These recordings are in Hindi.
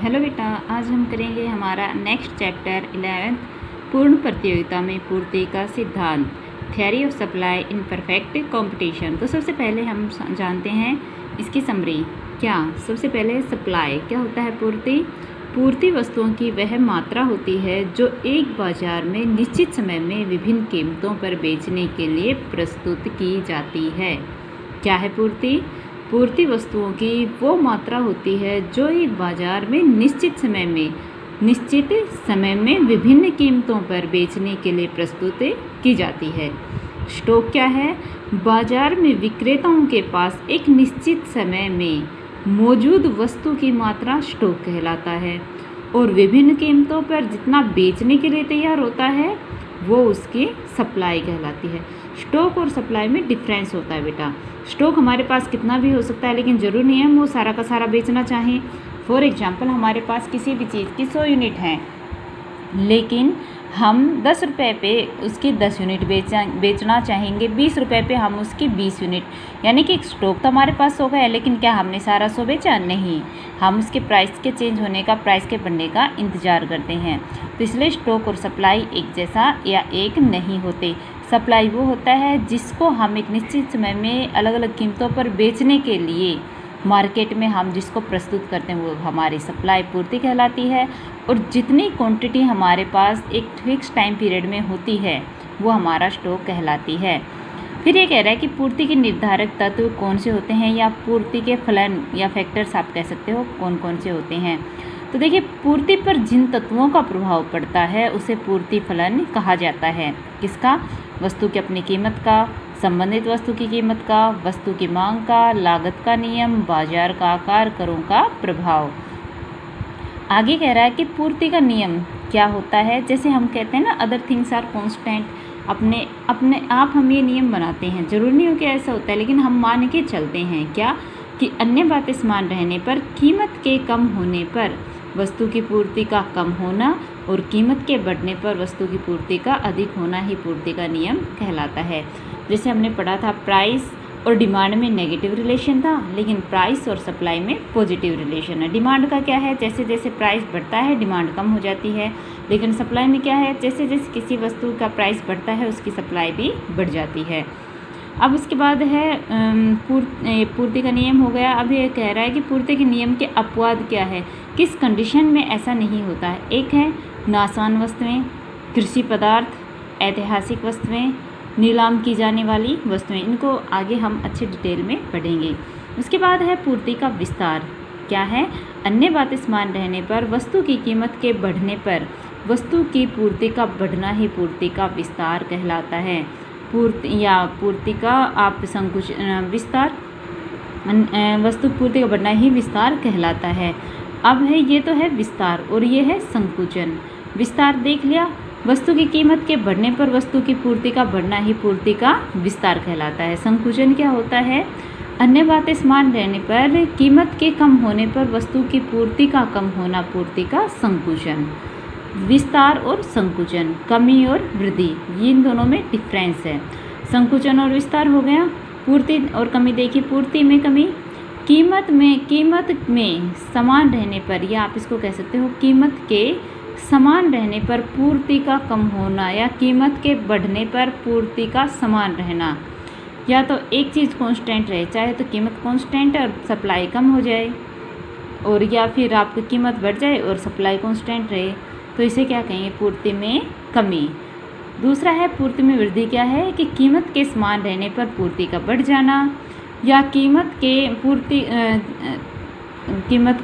हेलो बेटा, आज हम करेंगे हमारा नेक्स्ट चैप्टर 11th पूर्ण प्रतियोगिता में पूर्ति का सिद्धांत, theory of supply in perfect competition. तो सबसे पहले हम जानते हैं इसकी समरी। सबसे पहले सप्लाई क्या होता है? पूर्ति वस्तुओं की वह मात्रा होती है जो एक बाजार में निश्चित समय में विभिन्न कीमतों पर बेचने के लिए प्रस्तुत की जाती है। क्या है पूर्ति वस्तुओं की वो मात्रा होती है जो एक बाजार में निश्चित समय में विभिन्न कीमतों पर बेचने के लिए प्रस्तुत की जाती है। स्टॉक क्या है? बाजार में विक्रेताओं के पास एक निश्चित समय में मौजूद वस्तु की मात्रा स्टॉक कहलाता है और विभिन्न कीमतों पर जितना बेचने के लिए तैयार होता है वो उसकी सप्लाई कहलाती है। स्टॉक और सप्लाई में डिफरेंस होता है बेटा। स्टॉक हमारे पास कितना भी हो सकता है, लेकिन ज़रूरी नहीं है हम वो सारा का सारा बेचना चाहें। फॉर एग्जांपल, हमारे पास किसी भी चीज़ की 100 यूनिट हैं, लेकिन हम 10 रुपये पे उसकी 10 यूनिट बेचना चाहेंगे, 20 रुपये पे हम उसकी 20 यूनिट, यानी कि स्टॉक तो हमारे पास 100 का है, लेकिन क्या हमने सारा 100 बेचा? नहीं, हम उसके प्राइस के चेंज होने का, प्राइस के बढ़ने का इंतज़ार करते हैं। तो इसलिए स्टॉक और सप्लाई एक जैसा या एक नहीं होते। सप्लाई वो होता है जिसको हम एक निश्चित समय में अलग अलग कीमतों पर बेचने के लिए मार्केट में हम जिसको प्रस्तुत करते हैं वो हमारी सप्लाई पूर्ति कहलाती है, और जितनी क्वांटिटी हमारे पास एक फिक्स टाइम पीरियड में होती है वो हमारा स्टॉक कहलाती है। फिर ये कह रहा है कि पूर्ति के निर्धारक तत्व कौन से होते हैं, या पूर्ति के फलन या फैक्टर्स आप कह सकते हो कौन कौन से होते हैं। तो देखिए, पूर्ति पर जिन तत्वों का प्रभाव पड़ता है उसे पूर्ति फलन कहा जाता है। किसका? वस्तु की अपनी कीमत का, संबंधित वस्तु की कीमत का, वस्तु की मांग का, लागत का नियम, बाजार का आकार, करों का प्रभाव। आगे कह रहा है कि पूर्ति का नियम क्या होता है। जैसे हम कहते हैं ना, अदर थिंग्स आर कॉन्स्टेंट, अपने आप हम ये नियम बनाते हैं, जरूरी नहीं हो कि ऐसा होता है, लेकिन हम मान के चलते हैं क्या कि अन्य बातें समान रहने पर कीमत के कम होने पर वस्तु की पूर्ति का कम होना और कीमत के बढ़ने पर वस्तु की पूर्ति का अधिक होना ही पूर्ति का नियम कहलाता है। जैसे हमने पढ़ा था, प्राइस और डिमांड में नेगेटिव रिलेशन था, लेकिन प्राइस और सप्लाई में पॉजिटिव रिलेशन है। डिमांड का क्या है? जैसे जैसे प्राइस बढ़ता है डिमांड कम हो जाती है, लेकिन सप्लाई में क्या है? जैसे जैसे किसी वस्तु का प्राइस बढ़ता है उसकी सप्लाई भी बढ़ जाती है। अब उसके बाद है पूर्ति का नियम हो गया। अब ये कह रहा है कि पूर्ति के नियम के अपवाद क्या है, किस कंडीशन में ऐसा नहीं होता है। एक है नासान वस्तुएं, कृषि पदार्थ, ऐतिहासिक वस्तुएं, नीलाम की जाने वाली वस्तुएं। इनको आगे हम अच्छे डिटेल में पढ़ेंगे। उसके बाद है पूर्ति का विस्तार। क्या है? अन्य बातें समान रहने पर वस्तु की कीमत के बढ़ने पर वस्तु की पूर्ति का बढ़ना ही पूर्ति का विस्तार कहलाता है। पूर्ति का आप विस्तार, वस्तु पूर्ति का बढ़ना ही विस्तार कहलाता है। अब है, ये तो है विस्तार, और ये है संकुचन। विस्तार देख लिया, वस्तु की कीमत के बढ़ने पर वस्तु की पूर्ति का बढ़ना ही पूर्ति का विस्तार कहलाता है। संकुचन क्या होता है? अन्य बातें समान रहने पर कीमत के कम होने पर वस्तु की पूर्ति का कम होना पूर्ति का संकुचन। विस्तार और संकुचन, कमी और वृद्धि, ये इन दोनों में डिफरेंस है। संकुचन और विस्तार हो गया। पूर्ति और कमी देखिए, पूर्ति में कमी, कीमत में समान रहने पर, या आप इसको कह सकते हो कीमत के समान रहने पर पूर्ति का कम होना, या कीमत के बढ़ने पर पूर्ति का समान रहना। या तो एक चीज़ कांस्टेंट रहे, चाहे तो कीमत कांस्टेंट और सप्लाई कम हो जाए, और या फिर आपकी कीमत बढ़ जाए और सप्लाई कांस्टेंट रहे, तो इसे क्या कहेंगे? पूर्ति में कमी। दूसरा है पूर्ति में वृद्धि। क्या है? कि कीमत के समान रहने पर पूर्ति का बढ़ जाना, या कीमत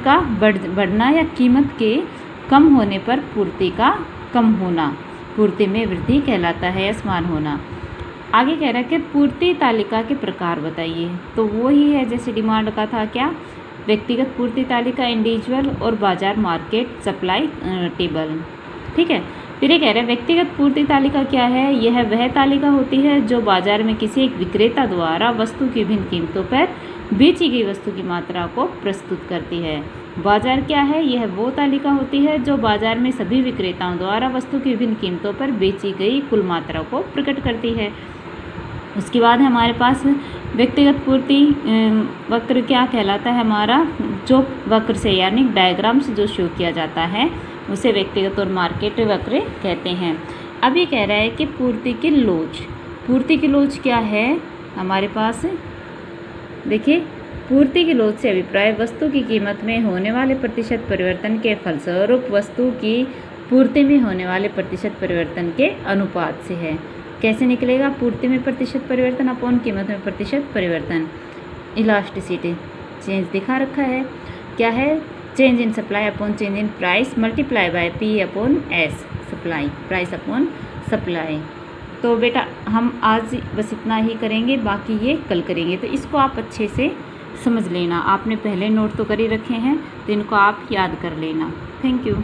का बढ़ना, या कीमत के कम होने पर पूर्ति का कम होना पूर्ति में वृद्धि कहलाता है, या समान होना। आगे कह रहा है कि पूर्ति तालिका के प्रकार बताइए। तो वो ही है जैसे डिमांड का था, क्या? व्यक्तिगत पूर्ति तालिका, इंडिविजुअल, और बाजार मार्केट सप्लाई टेबल। ठीक है। फिर ये कह रहे हैं व्यक्तिगत पूर्ति तालिका क्या है? यह वह तालिका होती है जो बाजार में किसी एक विक्रेता द्वारा वस्तु की विभिन्न कीमतों पर बेची गई वस्तु की मात्रा को प्रस्तुत करती है। बाजार क्या है? यह वो तालिका होती है जो बाजार में सभी विक्रेताओं द्वारा वस्तु की विभिन्न कीमतों पर बेची गई कुल मात्रा को प्रकट करती है। उसके बाद हमारे पास व्यक्तिगत पूर्ति वक्र क्या कहलाता है हमारा, जो वक्र से यानी डायग्राम से जो शो किया जाता है उसे व्यक्तिगत और मार्केट वक्र कहते हैं। अब ये कह रहा है कि पूर्ति की लोच, पूर्ति की लोच क्या है हमारे पास, देखिए पूर्ति की लोच से अभिप्राय वस्तु की कीमत में होने वाले प्रतिशत परिवर्तन के फलस्वरूप वस्तु की पूर्ति में होने वाले प्रतिशत परिवर्तन के अनुपात से है। कैसे निकलेगा, पूर्ति में प्रतिशत परिवर्तन अपॉन कीमत में प्रतिशत परिवर्तन, इलास्टिसिटी चेंज दिखा रखा है, क्या है, change in supply upon change in price multiply by P upon S, supply price upon supply. तो बेटा हम आज बस इतना ही करेंगे, बाकी ये कल करेंगे। तो इसको आप अच्छे से समझ लेना, आपने पहले नोट तो कर ही रखे हैं तो इनको आप याद कर लेना। Thank you.